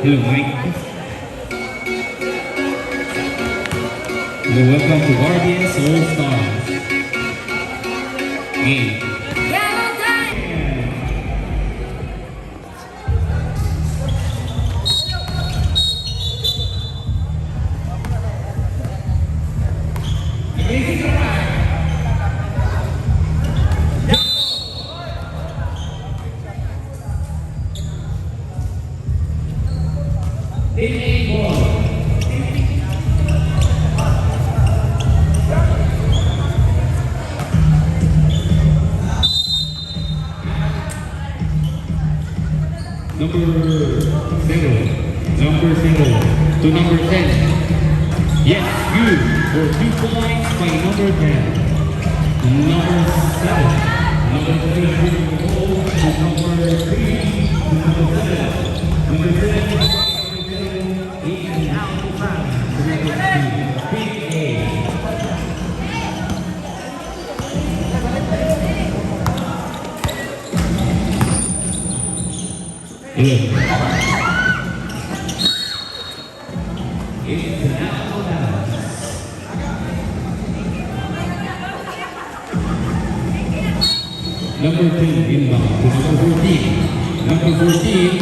Hello, Mike. Hello, welcome to Guardians All Stars. Game. Number 0 to number 10. Yes, good for 2 points by number 10. Number 7. Number 3 to number 3 to number 7. Number 7 is out of bounds to number 2. Big A. Number 10 inbound to number 14.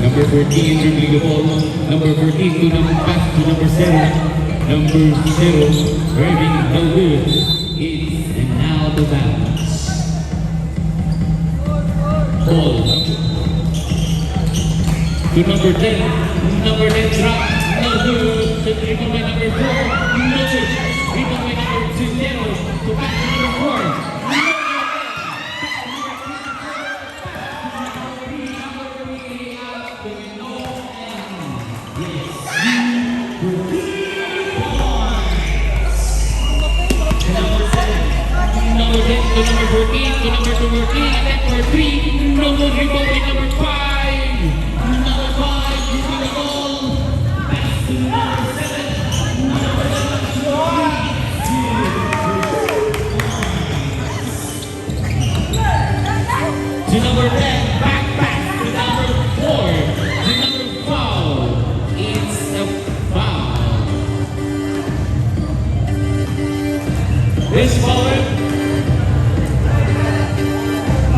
Number 14 dribbling the ball. Number 14 to number pass to number 7. Number 0 driving the good. It's an out of bounds. Ball to number 10. Number 10 drop. No good. To dribble by number 4. No good. Dribble by number 2-0. To pass to number 4. To number 14, to number 14, and then for 3, no good rebound by number 5. Number 5, using the ball. Pass to number 7. Number 7, to number 10, back pass to number 4. To number foul. It's a foul. This foul.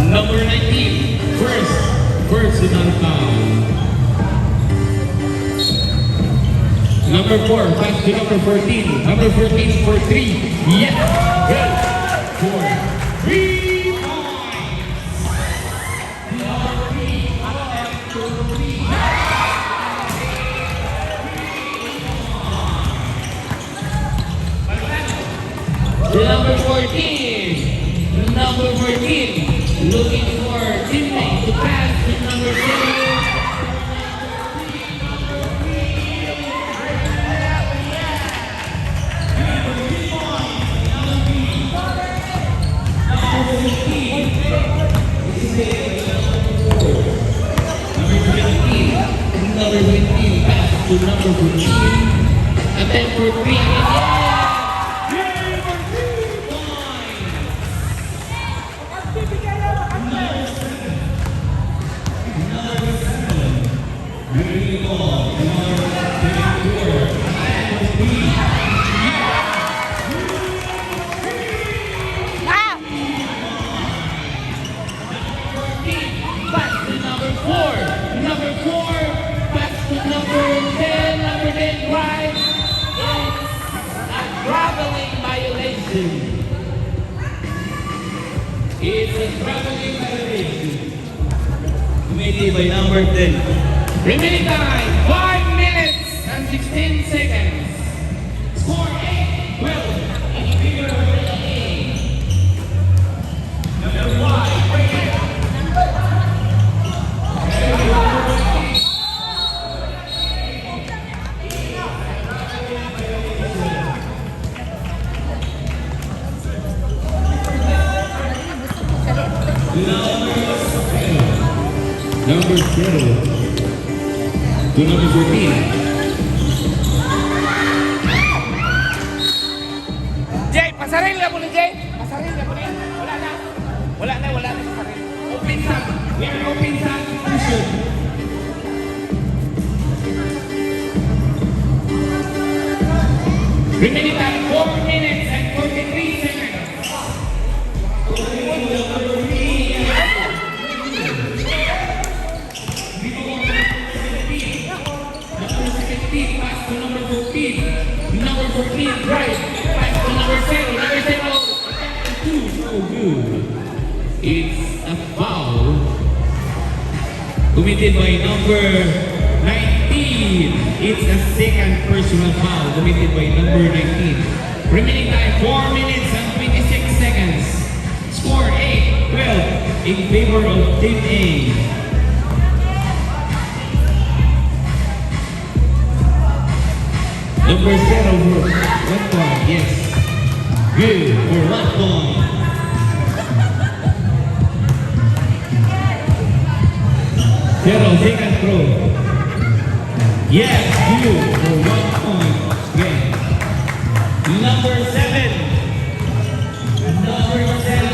Number 19, first personal foul. Number 4, pass to number 14. Number 14 for 3. Yes! Good! For 3 points! Number 3, Number 14. Number 14. Looking for teammate to pass to number 0. Number 15 pass to number 14. And then for 3. It's a traveling violation. Committee by number 10. Remaining time, 5 minutes and 16 seconds. Score 8-12 in favor of the A. Number 5. Number 0 to number 14. Jay, pasaril na mo ni Jay. Pasaril na mo ni. Wala na. Wala na pasaril. Open sa. We are open sa. Remaining time 4 minutes and 43 seconds. Pass to number 14. Number 14, right. Pass to number 7. Number 7. 2. So good. It's a foul. Committed by number 19. It's a second personal foul committed by number 19. Remaining time 4 minutes and 26 seconds. Score 8-12 in favor of Team A. Number 0 for 1 point, yes. Good for 1 point. Zero, second throw. Yes, good for 1 point. Again. Number 7. Number 7.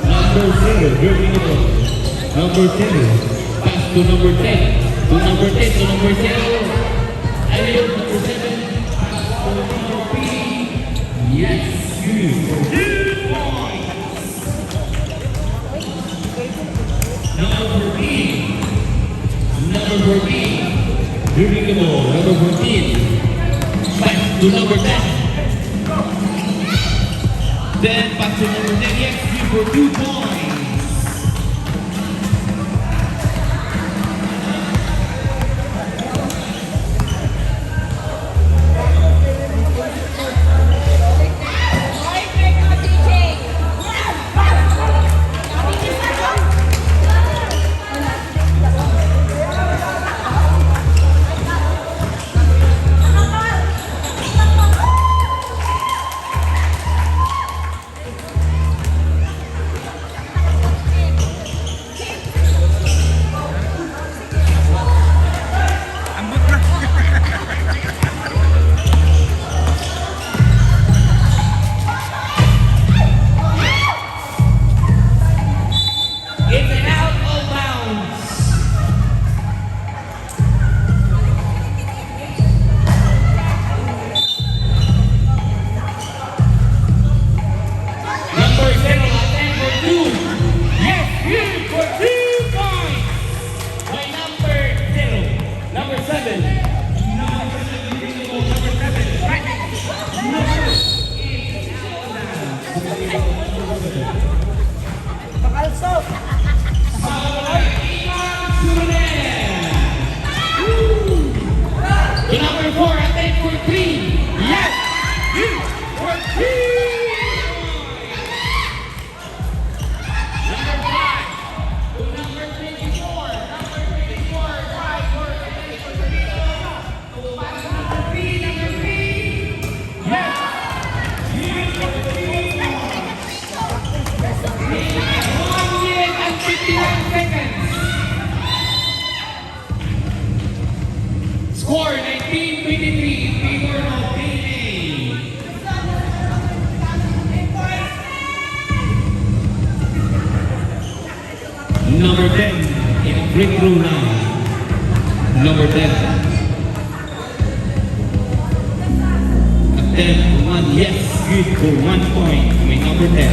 Number 0, very good. Number 10, pass to number 10. To number 10, to number 0. Elliot, number 7, pass to number 3. Yes, good. 2 points. Number 14. Number 14. Dribbling the ball. Number 14. Pass to number 10. Then pass to number 10. Yes, good for 2 points. Score 19-23 in favor of Team A. Number 10 in free throw line. Number 10. A 10 for 1. Yes, good for 1 point. May number 10.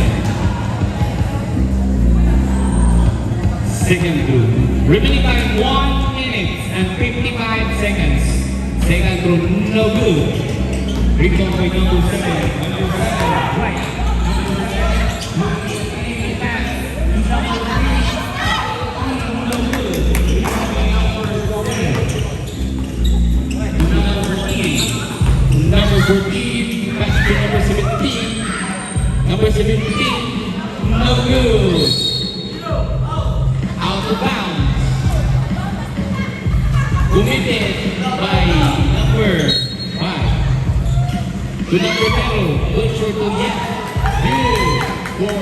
Second throw. Remaining time 1 minute and 55 seconds. Second throw, no good. Rebound by number 7. Number 7, right. Number 14, pass to number 17. Number 17, no good. Out of bounds. Committed by number 5. To number 0, good short to hit. Good for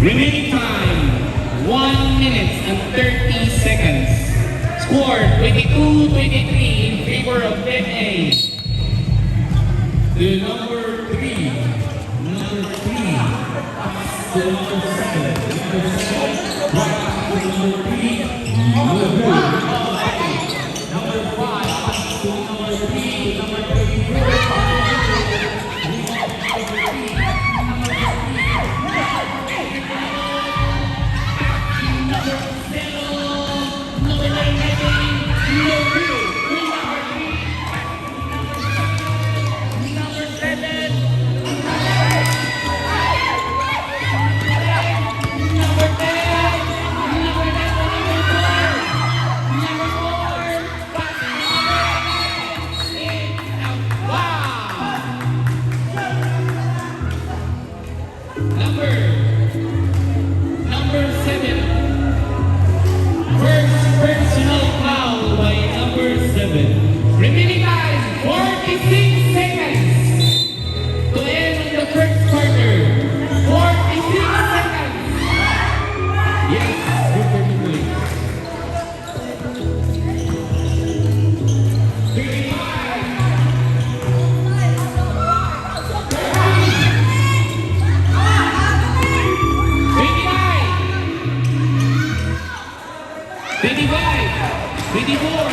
Remaining time, 1 minute and 30 seconds. Score 22-23 in favor of Team A. The number 3. Number 3. The number 7. Number 7. Right. The number 3. Number 2. Number 5. The number 3. The number 34. Number 7. First personal foul by number 7. Remaining time 46 seconds to end the first quarter. 46 seconds. Yes, good for the boys. 24.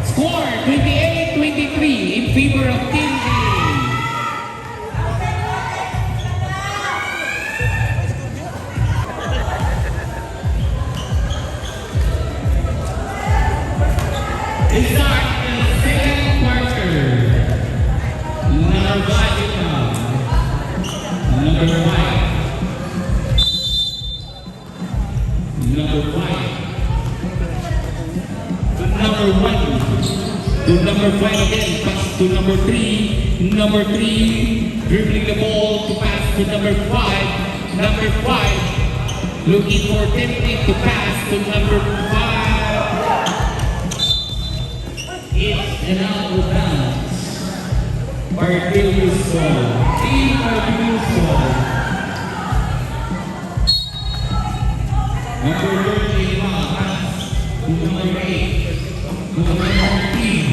Score 28-23 in favor of Team A. It's start the second quarter. Number 5 now. Number 5. Number 5. Number 1. To number 5 again, pass to number 3. Number 3, dribbling the ball to pass to number 5. Number 5, looking for tempting to pass to number 5. It's an out of bounds. Bartilius ball. Team Bartilius ball. Number 30, pass to number 8. To number 13.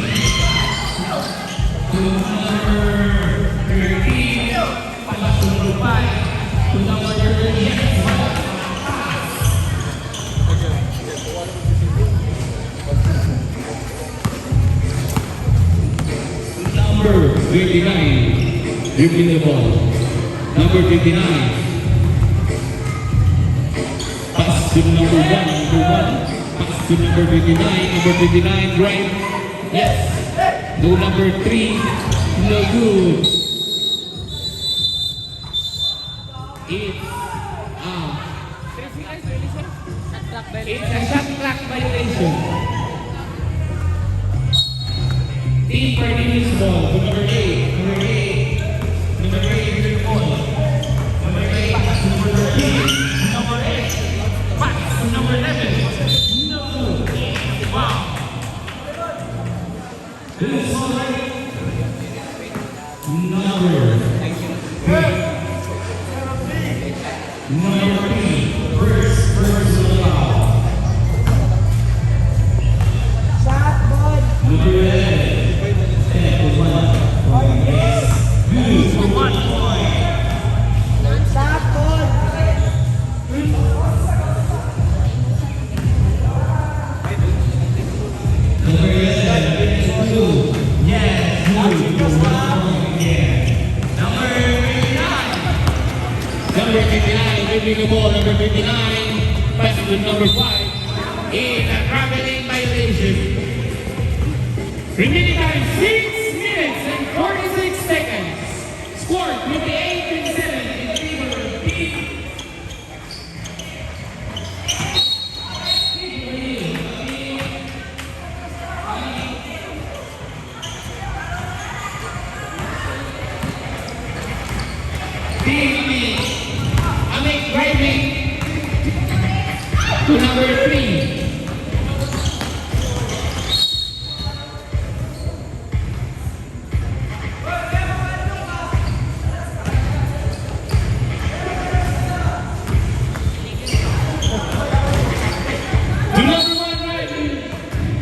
To number 13. Pass to number 5. To number 30. Number 29, dribbling the ball. Number 59. Pass to number 1. Pass to number 59. Number 59, right? Yes. To number 3, no good. It's a shot clock violation. Team Bartilius ball to number 8. Number 8. Number 8 is the ball. Number 8 pass to number 13. Number 8 pass to number 11. No. Wow. This is all right. Number 3. First personal foul. Number 11. Number 59, dribbling the ball. Number 59, passing to number 5. In a traveling violation. Remaining time 6 minutes and 46 seconds. Score 28-7 in favor of Team. To number 3. To number 1, right?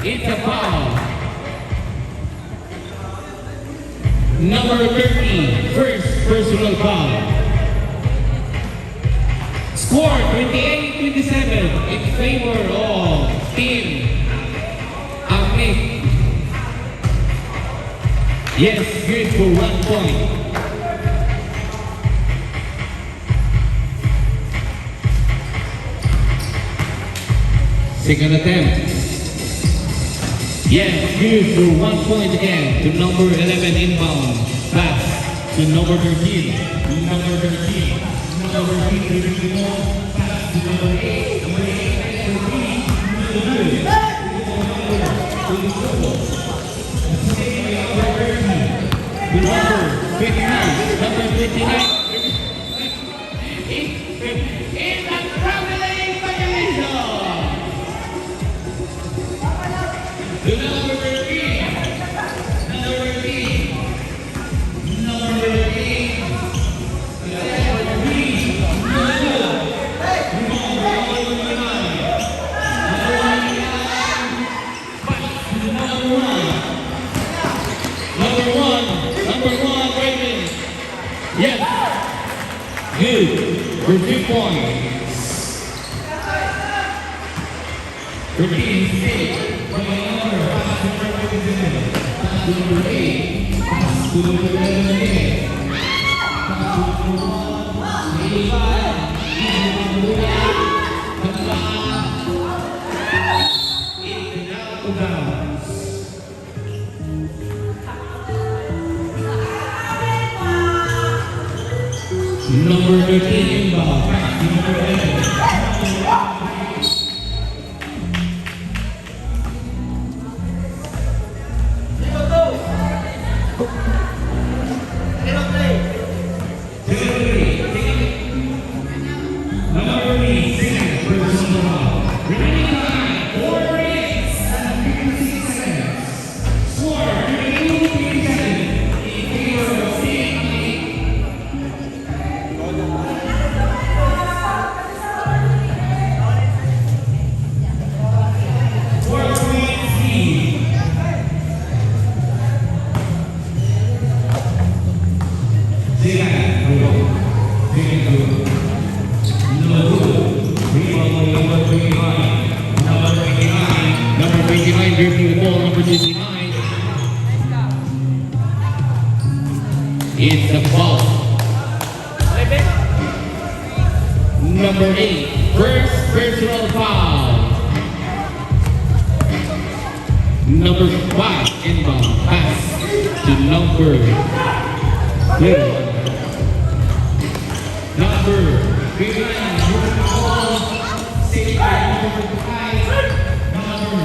It's a foul. Number 30, first personal foul. Score 28-27 in favor of Team Amit. Yes, good for 1 point. Second attempt. Yes, good for 1 point again to number 11 inbound. Pass to number 13. Number 13. Number 13. Pass to number 8. Number 8. Number 3. Number 59. Number 59. It's a traveling violation. The number 13. Number 13. Number 13. Yes. Good. For 3 points. 13 6. Number 8. To number 11. Number 13 inbound. Number 11. It's a foul. Number 8, first personal foul. Number 5, inbound pass to number 12. Number 59, moving ball, 6 number 5, number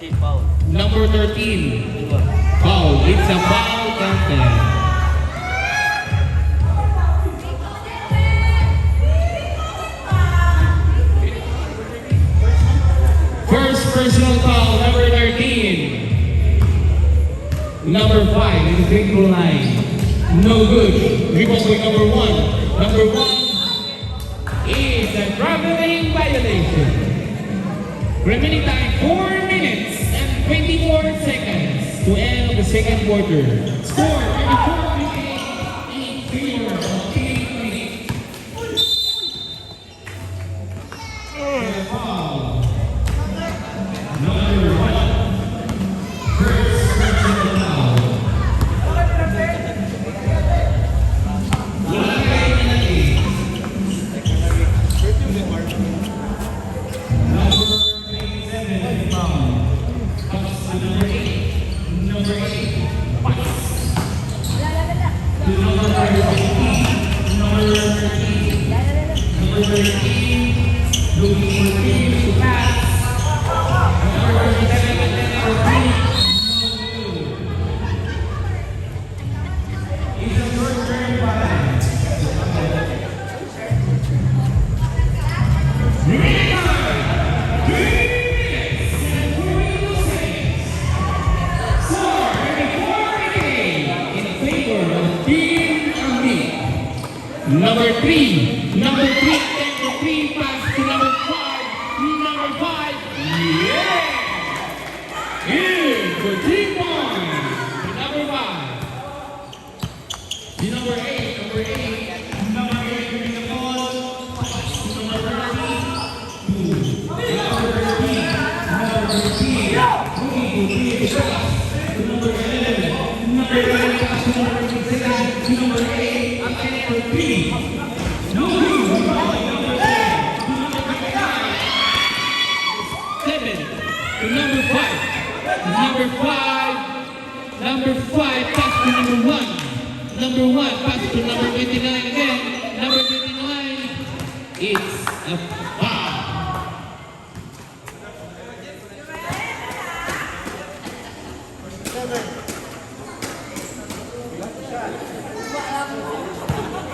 13 foul. Number 13. Foul. It's a foul counted. First personal foul, number 13. Number 5 in the free throw line. No good. Rebound by number 1. Number 1 is a traveling violation. Remaining time 4 minutes and 24 seconds to end the second quarter. Score 24-28 in favor of Team Amit. Foul. Number 1. Number 3. Number 3. Number 3 pass to number 5. Number 5. Yeah! In for 3 points. Number 5. The number 8. Number 8. Number 8 winning the ball. Number 30. Number 13. Number 13. Number 11. Number 11 pass to number 27. Number 8. Number 3. Number 5. Number 5. Number 5 pass to number 1. Number 1 pass to number 29 again. Number 29. It's a foul.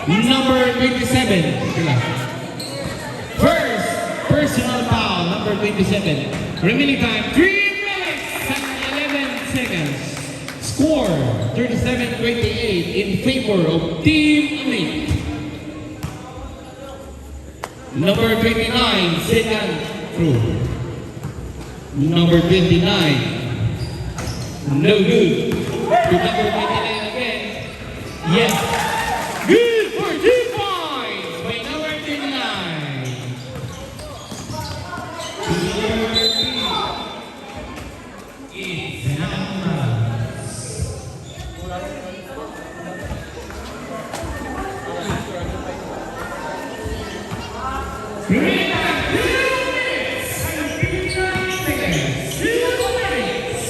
Number 27. First personal foul, number 27. Remaining time, 3 minutes and 11 seconds. Score, 37-28 in favor of Team Amit. Number 29, second throw. Number 29, no good. To number 29 again. Yes. Good for 2 points by number 29. Number 3 is number. Remaining time, 2 minutes and 59 seconds. 2 minutes.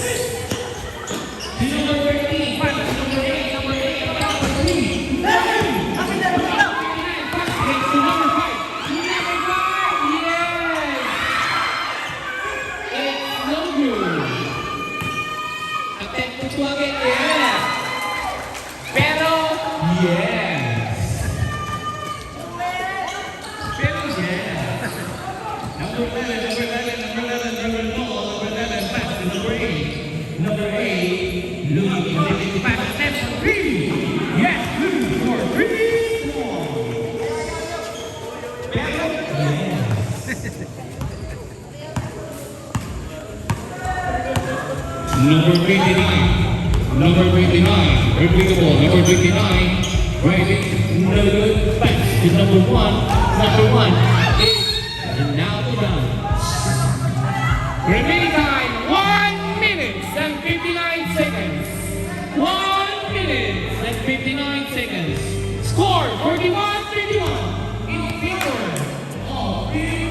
To number 13, pass to number 8, number 8, number 3. Pass to number 5. Number 5, yes! It's no good. Attempt to again, yes. Pero, yes. Pero, yes. Number 11, number 11, number 11, number 12, number 11, pass to number 8. Number 8, Louis, pass to 3. Yes, good for 3 points. Pero, yes. Number 29. Number 29. Replicable. Number 29. Right. No good. Back to number 1. Number 1 is now done. Remaining time 1 minute and 59 seconds. 1 minute and 59 seconds. Score 41-31 in favor of Team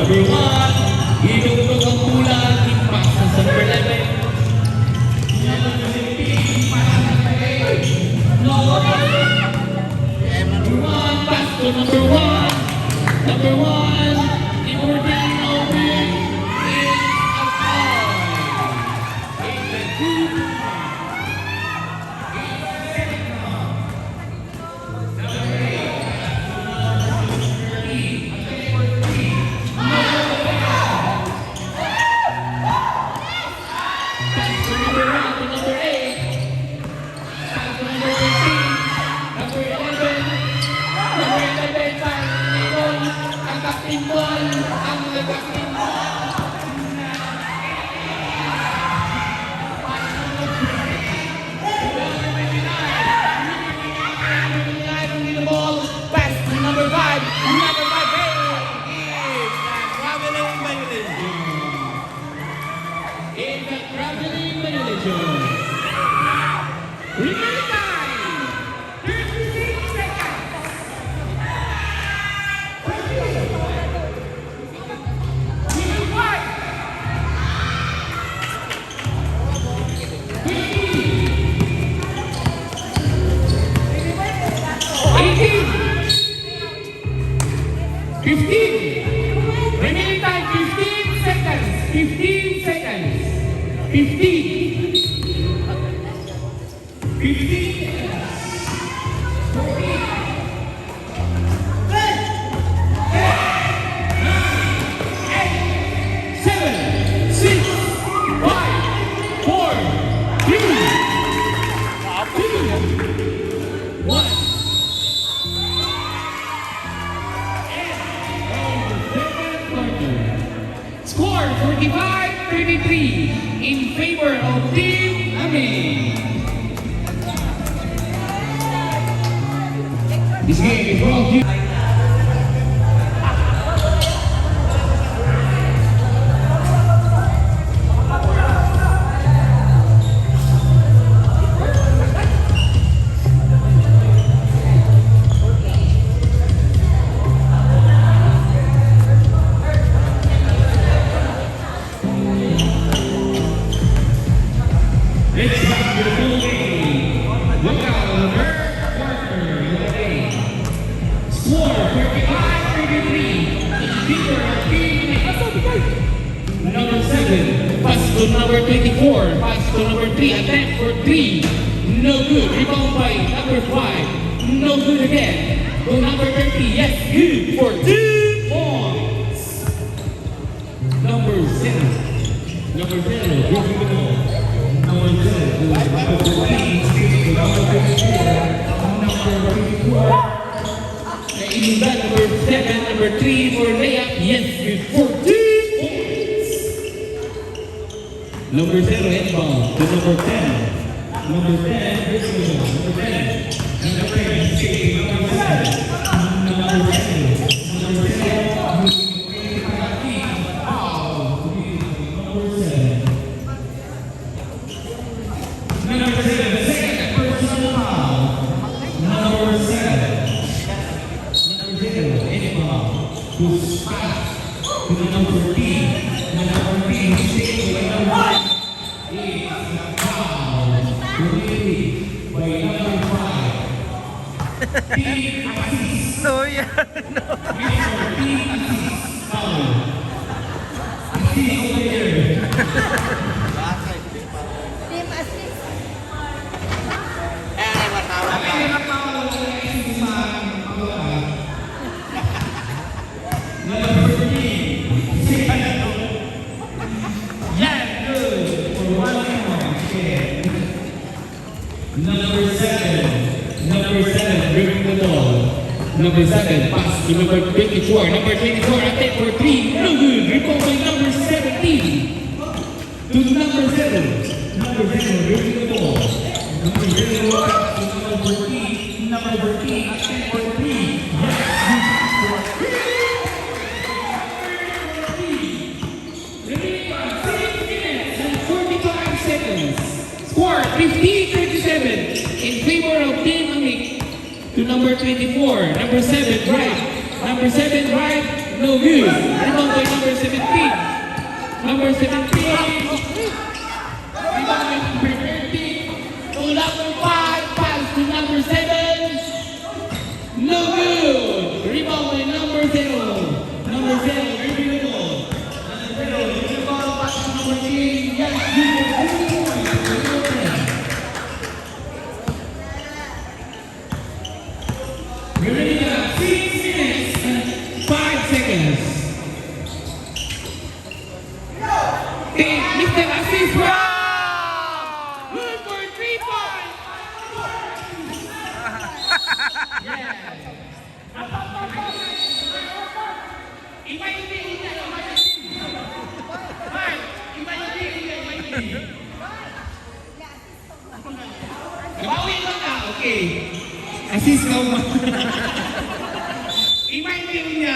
Number 1, idugtog ang bulan, impact sa number 11. Number 15, pass sa number 8. Number 1, pass to number 1. Number 1, important open is a foul. It's a good one. It's a second round. Number 8, number 13. Remaining time 15 seconds. 15 seconds. favor of Team Ami. This game is brought to you. It's back to the full game. Look out, the third quarter of the game. Score 45-33. It's deeper of Team number 7. Pass to number 24. Pass to number 3. Attempt for 3. No good. Rebound by number 5. No good again. To number 30. Yes, good for 2 points. Number 7. Number 0. Dropping the ball. Number 7, number 14, number 24. Naiinundan, number 7, number 3 for layup. Yes, good for 2 points. Number 0, inbound to number 10. Number 10, number 10. Number 10, escape, number 7. Number 7, number 7. Number 7, second personal foul. Number 7. Number 0, inbound. Who's pass to the number 14. Number 14, mistake by number 1. It's a foul. Committed by number 5. Team assist. So yeah. Mr. Team assist. Foul. Assist over there. Team assist. Number 7, dribbling the ball. Number 7, pass to number 24. Number 24, attempt for 3. No good. Rebound by number 17. To number 7. Number 7, dribbling the ball. Number 0, pass to number 14. Number 14, attempt for 3. Remaining 6 minutes and 45 seconds. Score 15-37 in favor of Team Amik. To number 24, number 7 drive. Number 7 drive, no good. Rebound by number 17. Number 17. Rebound by number 30. To number 5, pass to number 7. No good. Rebound by number 0. Number 0, review the ball. Number 0, review the ball, pass to number 3. Yes, good. Remaining 6 minutes and 5 seconds. Hey, Mr. Assis, good for 3 points. Iba hindi. Mark, iba hindi. Bawi lang ka, okay. Assist ka mo. I-maintain niya.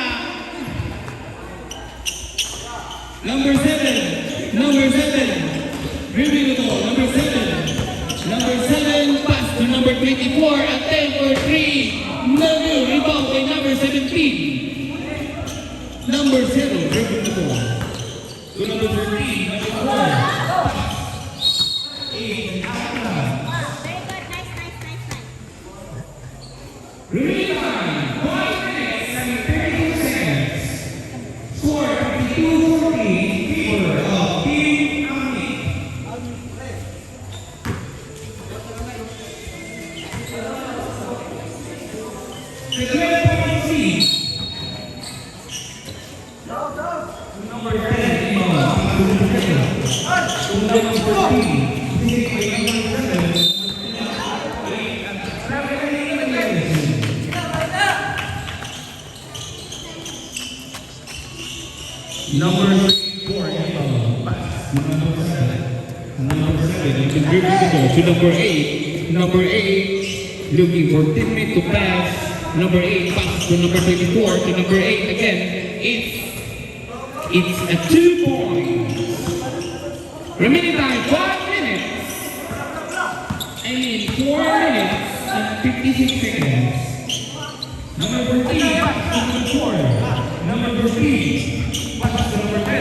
Number 7. Number 7. Review the ball. Number 7. Number 7. Pass to number 24. Attempt for 3. No good. Rebound by number 17. Number 0. Review the ball. To number 13. Number 4. Very good. Nice. Remaining time, 5 minutes and 32 seconds. Score 52-40 in favor of Team Amik. The 12-point seed. Number 10, number 14. Number 4, number 7. Number to number 8. Number 8 looking for teammate to pass. Number 8 passes to number 24 to number 8 again. It's a 2 points. Remaining time 5 minutes. I mean 4 minutes and 56 seconds. Number 14 passes to number 4. Number 15 passes to number 10.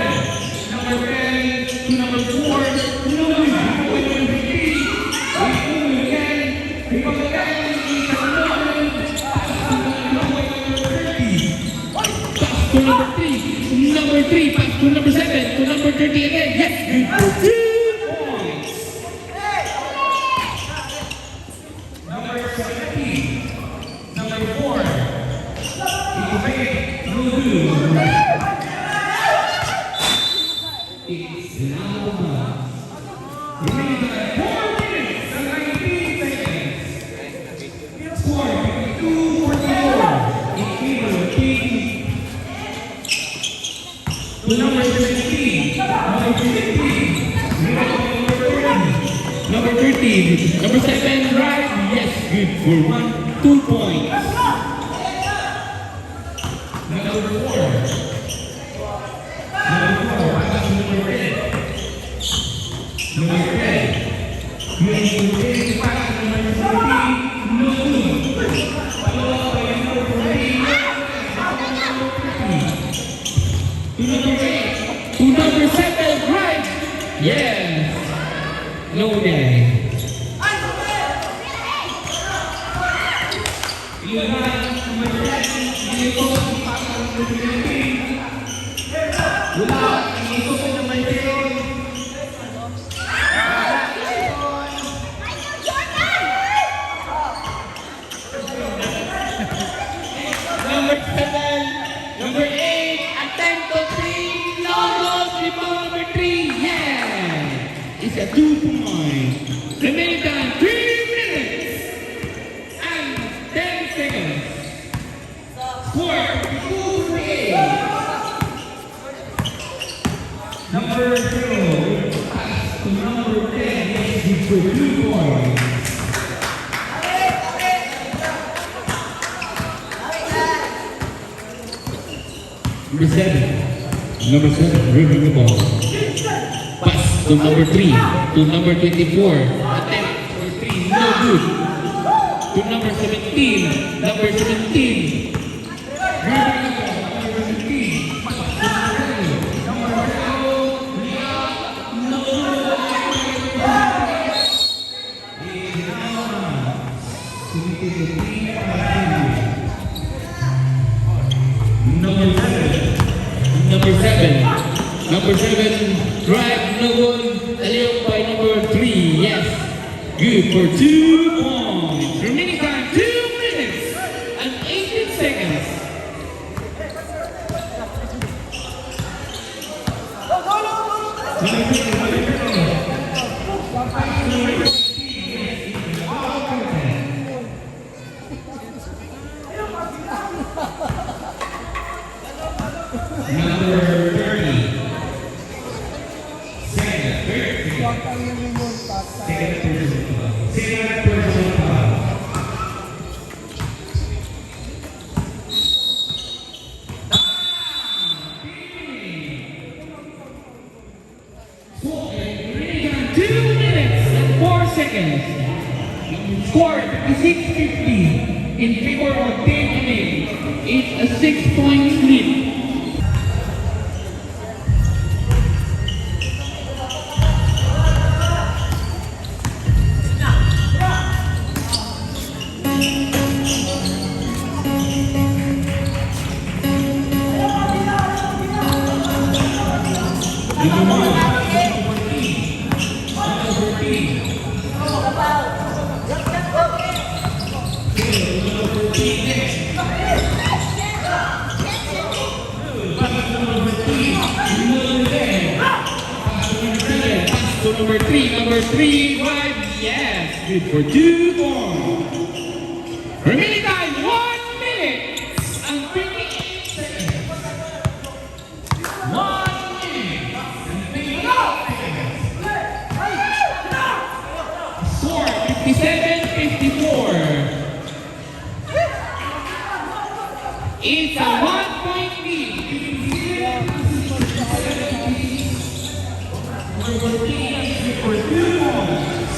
Number 10 to number 4. Number 15. To number 3, number 3, pass to number 7, to number 30 again. Yes, good for 2 points. Number 17, number 4, no good. It's now remaining 4 minutes and 19 seconds. Score 52-44 in favor of King. To number 17, number 15, number 13, number 7, right? Yes, good for 2 points. Number 4, pass to number 10. Number 10, pass to number 17, no good. Followed by number 14. To number 8. To number 7, right? Yes. No day. Number 7, number 8, attempt to 3, no, number 3, yeah! It's a 2 point. Remaining time, 3 minutes and 10 seconds. Score, 2-3. Number 0, pass to number 10, it's for 2 points. Number 7, reading the ball. Pass to number 3, to number 24. Attempt for 3, no good. To number 17, number 17. Reading the ball, number 17. Pass to number 7. Number 7. Number 7, drive, no good. Allowed by number 3, yes. Good for 2 points. Remaining time, 2 minutes and 18 seconds. Number 30. Second personal foul. Remaining time 2 minutes and 4 seconds. Score 56-50 in favor of Team NA. It's a 6-point lead. Number 3, right? Yes, good for 2 points. Remaining time, 1 minute and 58 seconds. 1 minute and 58 seconds. It's a 1-point lead. Number 14 for 2 points.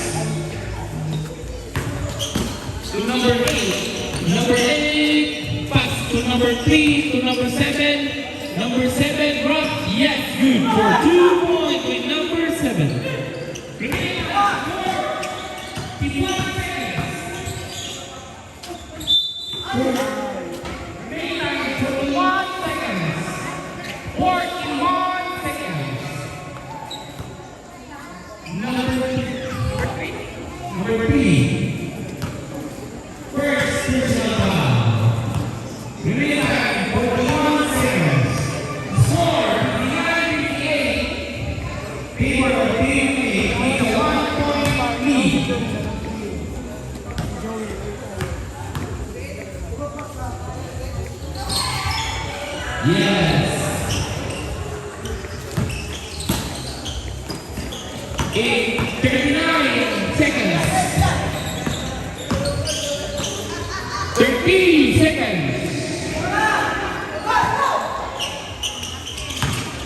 To number 8. Number 8. Pass to number 3. To number 7. Number 7. Rock. Yes, good. For 2 points with number 7. Remaining time, 51 seconds. Remaining time, 41 seconds. 41 seconds. Number 3. First personal foul. Remaining time, 41 seconds. Score, 58. Favor of PNP with a 1-point lead. Yes. 39 seconds. 13 seconds.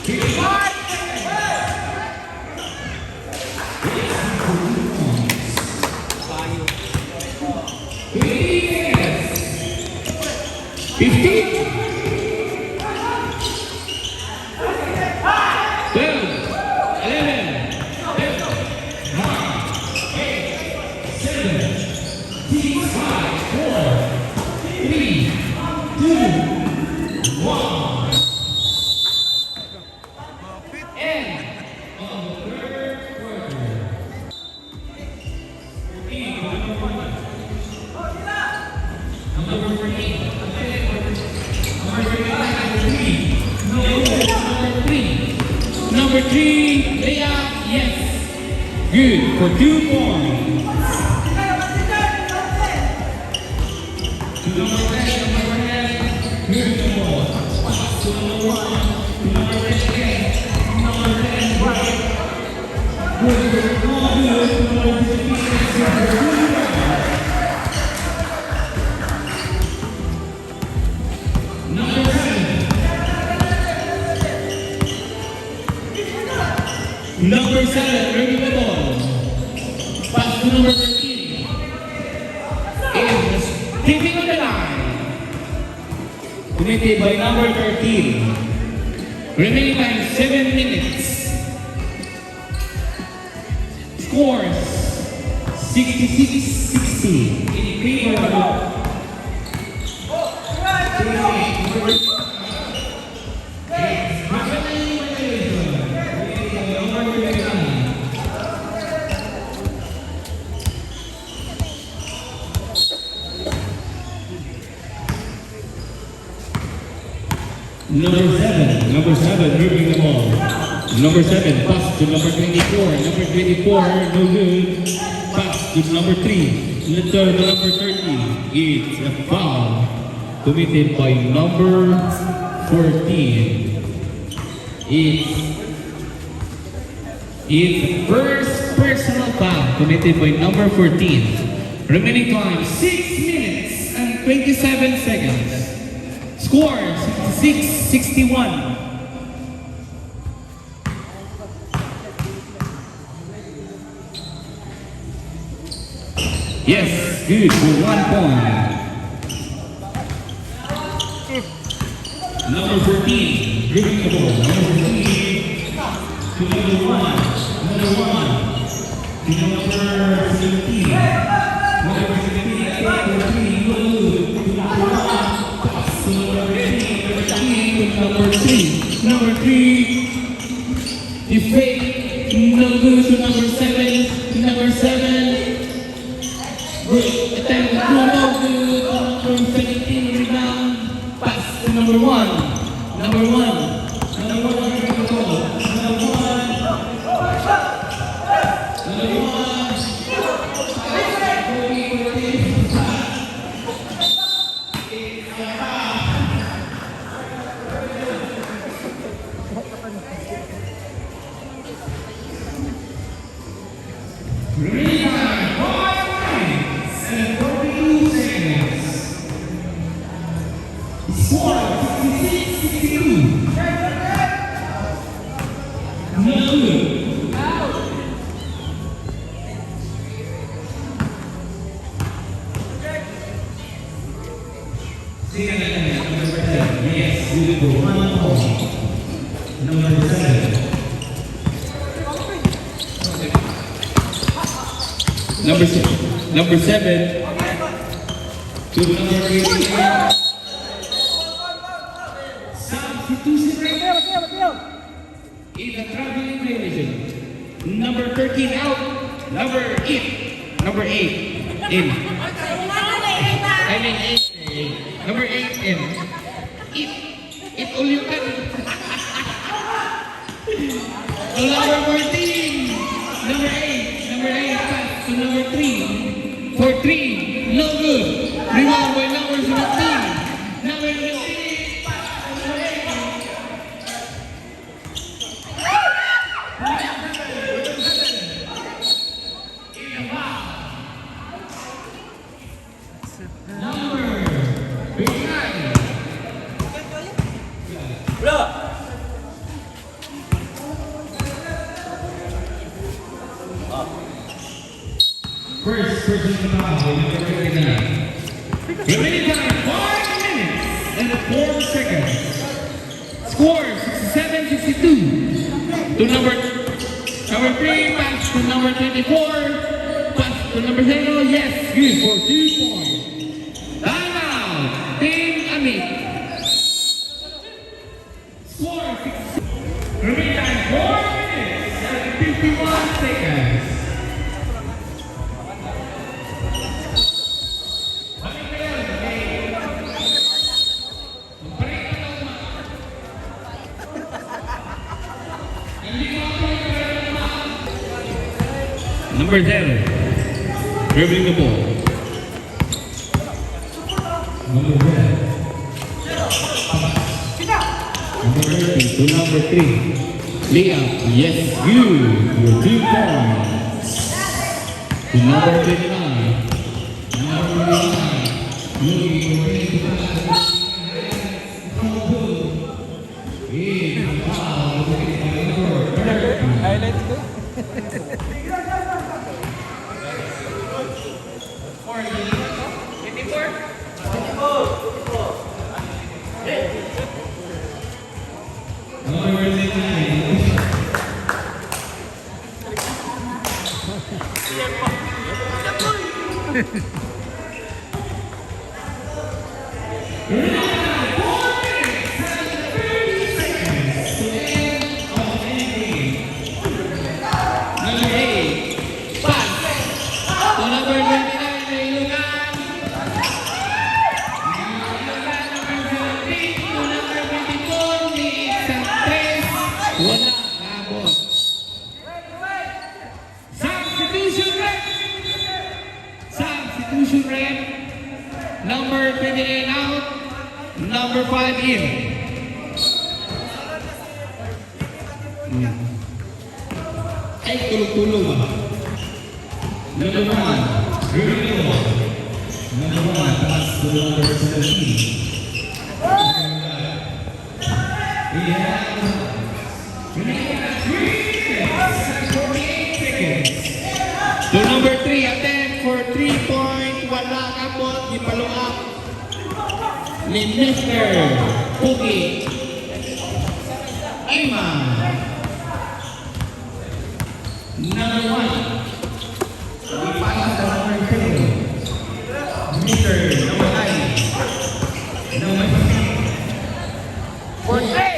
55 seconds. 15. 12, 11, 10, 9, 8, 7, 6, 5, 4, 3, 2, 1. End of the third quarter. Number 14. Number 3, Leah, yes. Good for 2 points. To number 10, good for 1. To number 1, to number 10, number 10, right. Good for 1, good to number 15, number 7. Number 7, bring the ball. Pass to number 13. Is tipping on the line. Committed by number 13. Remaining time 7 minutes. Scores 66-60 in favor of Number 7, moving the ball. Number 7, pass to number 24. Number 24, no good. Pass to number 3. Return to number 30. It's a foul committed by number 14. It's first personal foul committed by number 14. Remaining time 6 minutes and 27 seconds. Score 66-61. Yes, good for 1 point. Number 14, dribbling the ball. Number 14 to number 1. Number 1 to number 17. Number 17, number 3, to number 1. Pass to number 18, number 13 to number 3. Number 3, the fake, no good to number 7. To number 7. Good attempt to no good to number 17. Rebound. Pass to number 1. Number 1. Number 1. Number 1. Number 1. Remaining time 5 minutes and 42 seconds. Yes, good for 1 point. Number 7. Number 7 to number 8. Substitution in the traveling division. Number 13 out. Number 8. Number 8 in. I mean 8. Number 8 in. It all you can. Number 14. Number 8. Number 8 pass to number 3. For 3. No good. Rebound by number 17. Number 15. First person to foul, number 59. Remaining time, 5 minutes and 4 seconds. Score 67-62. To number 3, pass to number 24. Pass to number 0, yes, good for 2 points. Timeout, Team Amit. Score 6. Remaining time, 4 minutes and 51 seconds. Number 0, dribbling the ball. Number 1. Number 30 to number 3. Leah, yes, you. Your 2 points. To number 29. Number 29. Looking for me to pass. Highlights ko. Wala, nabot. Substitution rep. Substitution rep. Number 28 out. Number 5 in. Ay, tulog-tulog ba? Number 1, Rio. Number 1, pass to number 17. We have to number 3, attempt for 3 point, wala kapot, di follow up. Ni Mr. Pugi. Ima. Number 1. We pass the number 2. Mr. Number 9. Number 3. For 3.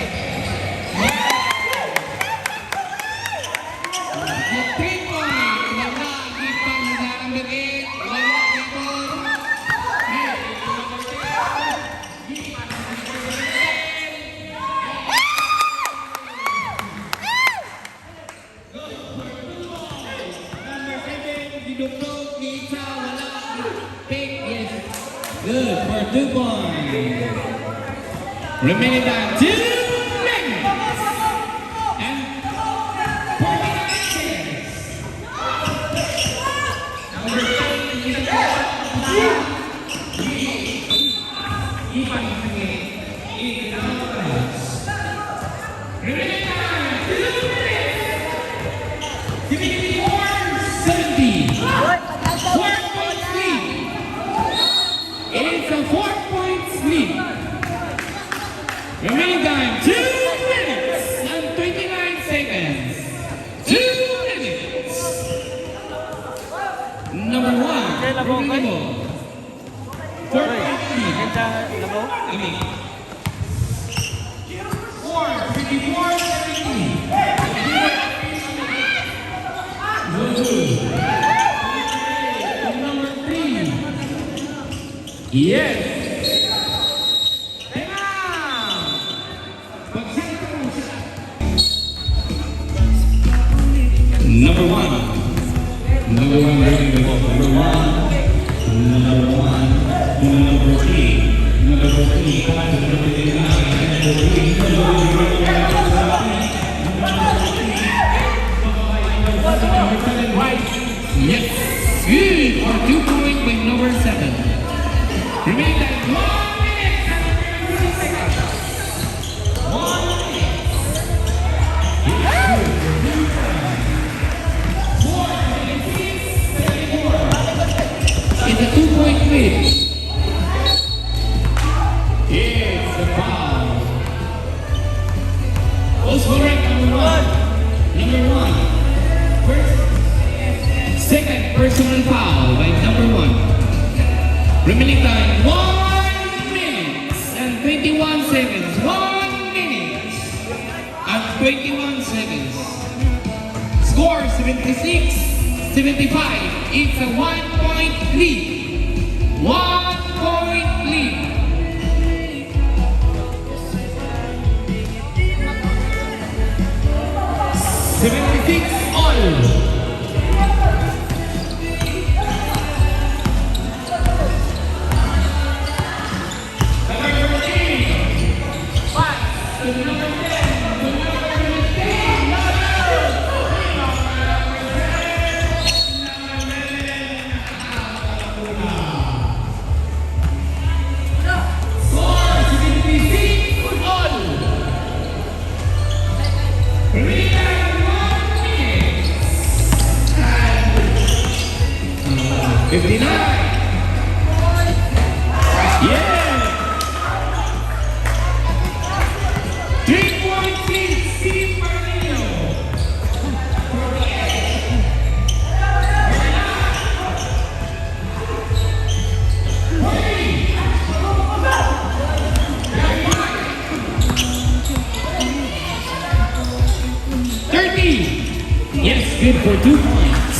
Good for 2 points. Remaining time 2 minutes and 49 seconds. Number 8 is remaining time 2 minutes. 74-70. 4 points lead. It's a 4-point lead. Remaining time, 2 minutes and 29 seconds. 2 minutes. Number 1, Remingable. 450. Ami. 454, 70. Number 3. Yes. Number 1. Number 1 ready to go. Number 1. Number 1. Number 3. Number 3. Yes. Good for 2 points by number 7. Remaining time 1 minute and 36 seconds. 1 minute. It's a 2-point lead. It's a foul. Also right, number 1. Number 1. Second personal foul by number 1. Remaining time 1 minute and 21 seconds. 1 minute and 21 seconds. Score 76-75. It's a 1-point lead. 1-point lead. All. Yes, good for 2 points.